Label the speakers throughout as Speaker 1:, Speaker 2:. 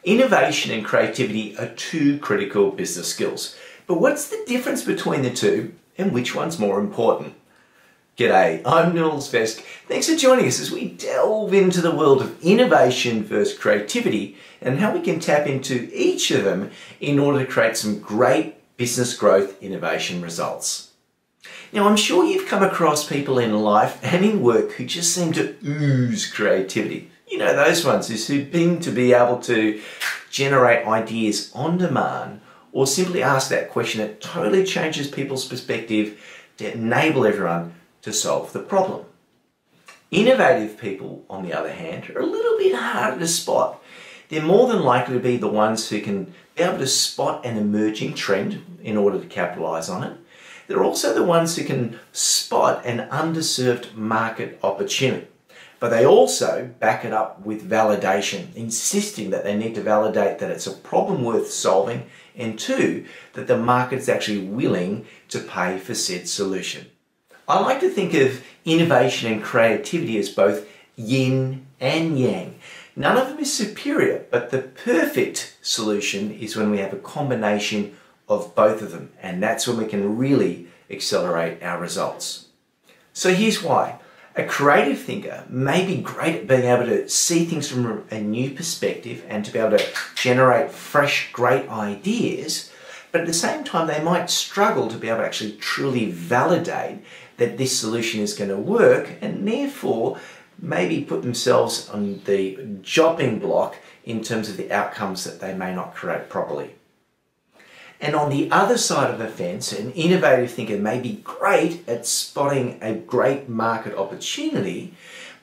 Speaker 1: Innovation and creativity are two critical business skills. But what's the difference between the two and which one's more important? G'day, I'm Nils Vesk. Thanks for joining us as we delve into the world of innovation versus creativity and how we can tap into each of them in order to create some great business growth innovation results. Now, I'm sure you've come across people in life and in work who just seem to ooze creativity. You know, those ones who seem to be able to generate ideas on demand or simply ask that question that totally changes people's perspective to enable everyone to solve the problem. Innovative people, on the other hand, are a little bit harder to spot. They're more than likely to be the ones who can be able to spot an emerging trend in order to capitalize on it. They're also the ones who can spot an underserved market opportunity. But they also back it up with validation, insisting that they need to validate that it's a problem worth solving, and two, that the market's actually willing to pay for said solution. I like to think of innovation and creativity as both yin and yang. None of them is superior, but the perfect solution is when we have a combination of both of them, and that's when we can really accelerate our results. So here's why. A creative thinker may be great at being able to see things from a new perspective and to be able to generate fresh, great ideas, but at the same time they might struggle to be able to actually truly validate that this solution is going to work, and therefore maybe put themselves on the chopping block in terms of the outcomes that they may not create properly. And on the other side of the fence, an innovative thinker may be great at spotting a great market opportunity,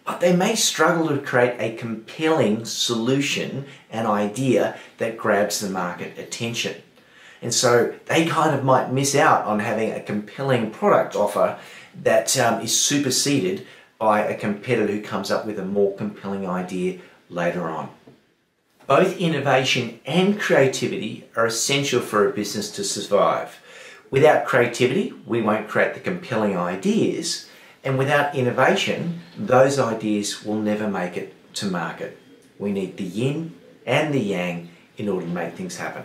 Speaker 1: but they may struggle to create a compelling solution and idea that grabs the market attention. And so they kind of might miss out on having a compelling product offer that is superseded by a competitor who comes up with a more compelling idea later on. Both innovation and creativity are essential for a business to survive. Without creativity, we won't create the compelling ideas, and without innovation, those ideas will never make it to market. We need the yin and the yang in order to make things happen.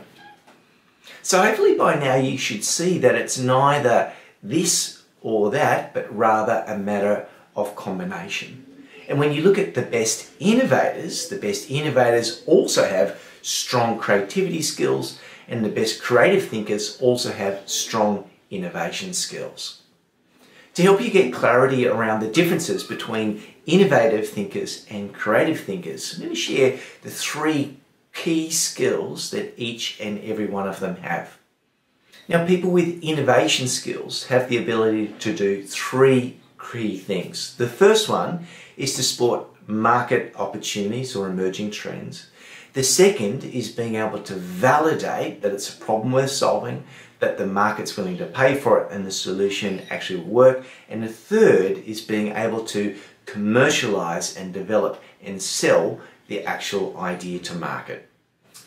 Speaker 1: So hopefully by now you should see that it's neither this or that, but rather a matter of combination. And when you look at the best innovators also have strong creativity skills, and the best creative thinkers also have strong innovation skills. To help you get clarity around the differences between innovative thinkers and creative thinkers, I'm going to share the three key skills that each and every one of them have. Now, people with innovation skills have the ability to do three key things. The first one is to spot market opportunities or emerging trends. The second is being able to validate that it's a problem worth solving, that the market's willing to pay for it and the solution actually will work. And the third is being able to commercialize and develop and sell the actual idea to market.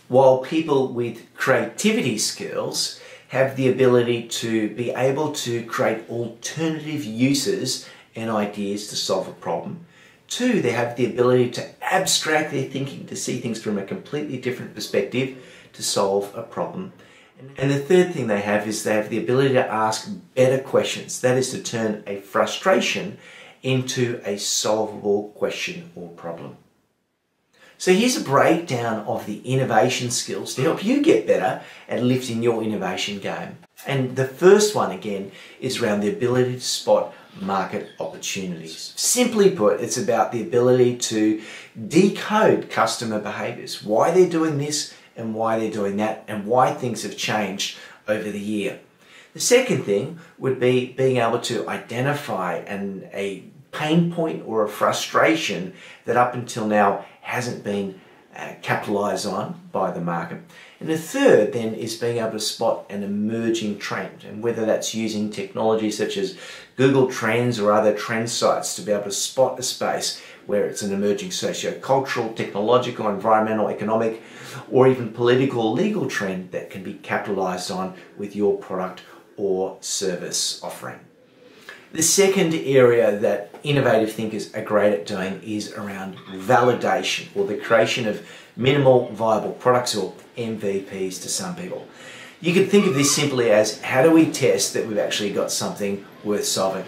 Speaker 1: While people with creativity skills have the ability to be able to create alternative uses and ideas to solve a problem. Two, they have the ability to abstract their thinking, to see things from a completely different perspective to solve a problem. And the third thing they have is they have the ability to ask better questions. That is to turn a frustration into a solvable question or problem. So here's a breakdown of the innovation skills to help you get better at lifting your innovation game. And the first one, again, is around the ability to spot market opportunities. Simply put, it's about the ability to decode customer behaviors, why they're doing this and why they're doing that, and why things have changed over the year. The second thing would be being able to identify a pain point or a frustration that up until now hasn't been capitalized on by the market. And the third then is being able to spot an emerging trend, and whether that's using technology such as Google Trends or other trend sites to be able to spot a space where it's an emerging socio-cultural, technological, environmental, economic, or even political, legal trend that can be capitalized on with your product or service offering. The second area that innovative thinkers are great at doing is around validation, or the creation of minimal viable products, or MVPs to some people. You could think of this simply as, how do we test that we've actually got something worth solving?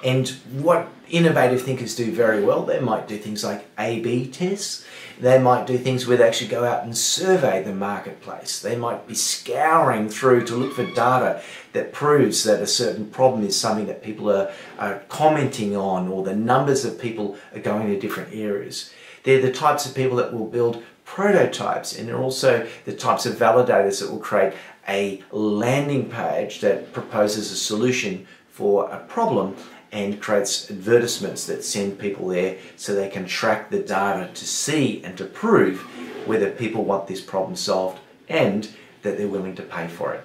Speaker 1: And what innovative thinkers do very well, they might do things like A/B tests. They might do things where they actually go out and survey the marketplace. They might be scouring through to look for data that proves that a certain problem is something that people are commenting on, or the numbers of people are going to different areas. They're the types of people that will build prototypes, and they're also the types of validators that will create a landing page that proposes a solution for a problem and creates advertisements that send people there so they can track the data to see and to prove whether people want this problem solved and that they're willing to pay for it.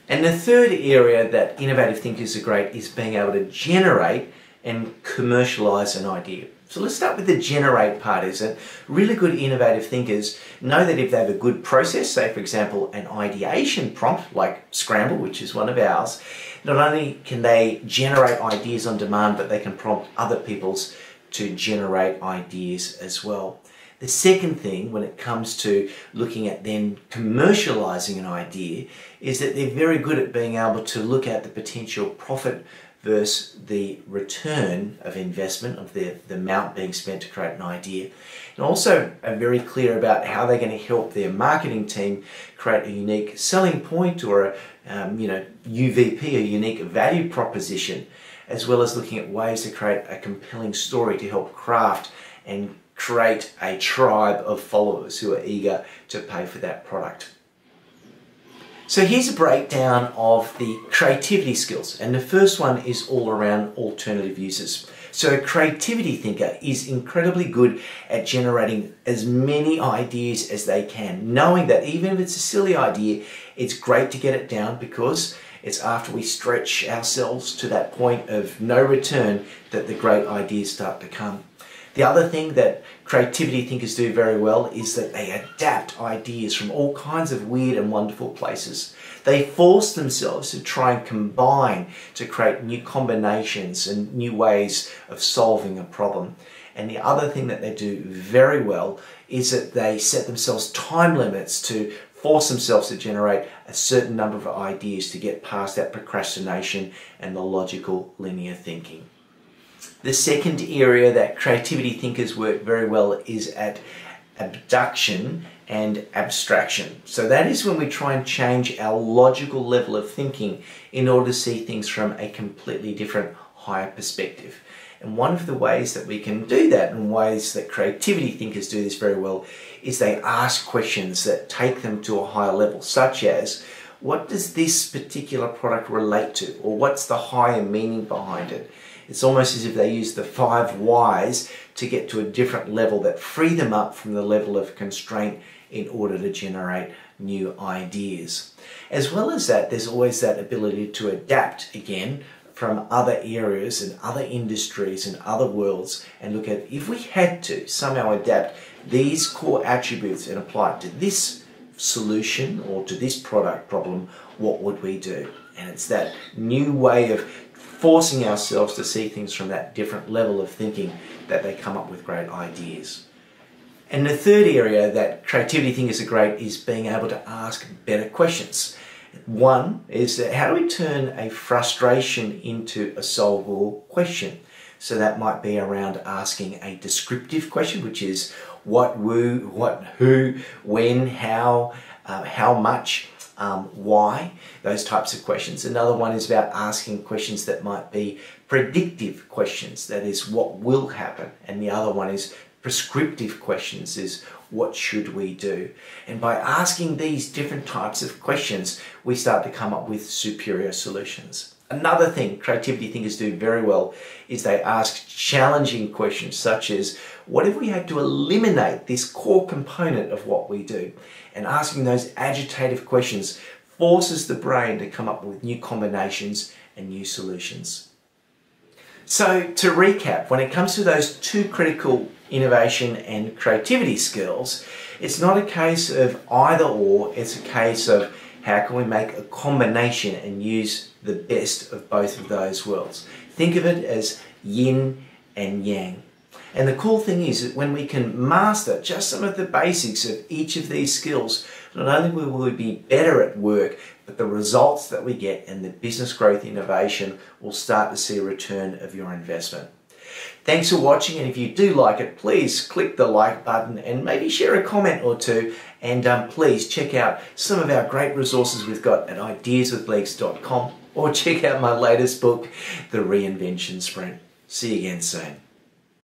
Speaker 1: And the third area that innovative thinkers are great is being able to generate and commercialize an idea. So let's start with the generate part. Is that really good innovative thinkers know that if they have a good process, say for example an ideation prompt like Scramble, which is one of ours, not only can they generate ideas on demand, but they can prompt other people's to generate ideas as well. The second thing when it comes to looking at then commercializing an idea is that they're very good at being able to look at the potential profit versus the return of investment, of the amount being spent to create an idea. And also are very clear about how they're going to help their marketing team create a unique selling point, or a UVP, a unique value proposition, as well as looking at ways to create a compelling story to help craft and create a tribe of followers who are eager to pay for that product. So here's a breakdown of the creativity skills, and the first one is all around alternative uses. So a creativity thinker is incredibly good at generating as many ideas as they can, knowing that even if it's a silly idea, it's great to get it down, because it's after we stretch ourselves to that point of no return that the great ideas start to come. The other thing that creativity thinkers do very well is that they adapt ideas from all kinds of weird and wonderful places. They force themselves to try and combine to create new combinations and new ways of solving a problem. And the other thing that they do very well is that they set themselves time limits to force themselves to generate a certain number of ideas to get past that procrastination and the logical linear thinking. The second area that creativity thinkers work very well is at abduction and abstraction. So that is when we try and change our logical level of thinking in order to see things from a completely different, higher perspective. And one of the ways that we can do that, and ways that creativity thinkers do this very well, is they ask questions that take them to a higher level, such as, what does this particular product relate to? Or what's the higher meaning behind it? It's almost as if they use the 5 whys to get to a different level that free them up from the level of constraint in order to generate new ideas. As well as that, there's always that ability to adapt again from other areas and other industries and other worlds, and look at, if we had to somehow adapt these core attributes and apply it to this solution or to this product problem, what would we do? And it's that new way of forcing ourselves to see things from that different level of thinking that they come up with great ideas. And the third area that creativity thinkers are great is being able to ask better questions. One is that, how do we turn a frustration into a solvable question? So that might be around asking a descriptive question, which is what, who, when, how much, why, those types of questions. Another one is about asking questions that might be predictive questions, that is, what will happen. And the other one is prescriptive questions, is what should we do? And by asking these different types of questions, we start to come up with superior solutions. Another thing creativity thinkers do very well is they ask challenging questions, such as, what if we had to eliminate this core component of what we do? And asking those agitative questions forces the brain to come up with new combinations and new solutions. So to recap, when it comes to those two critical innovation and creativity skills, it's not a case of either or, it's a case of how can we make a combination and use the best of both of those worlds. Think of it as yin and yang. And the cool thing is that when we can master just some of the basics of each of these skills, not only will we be better at work, but the results that we get and the business growth innovation will start to see a return of your investment. Thanks for watching, and if you do like it, please click the like button and maybe share a comment or two, and please check out some of our great resources we've got at ideaswithlegs.com, or check out my latest book, The Reinvention Sprint. See you again soon.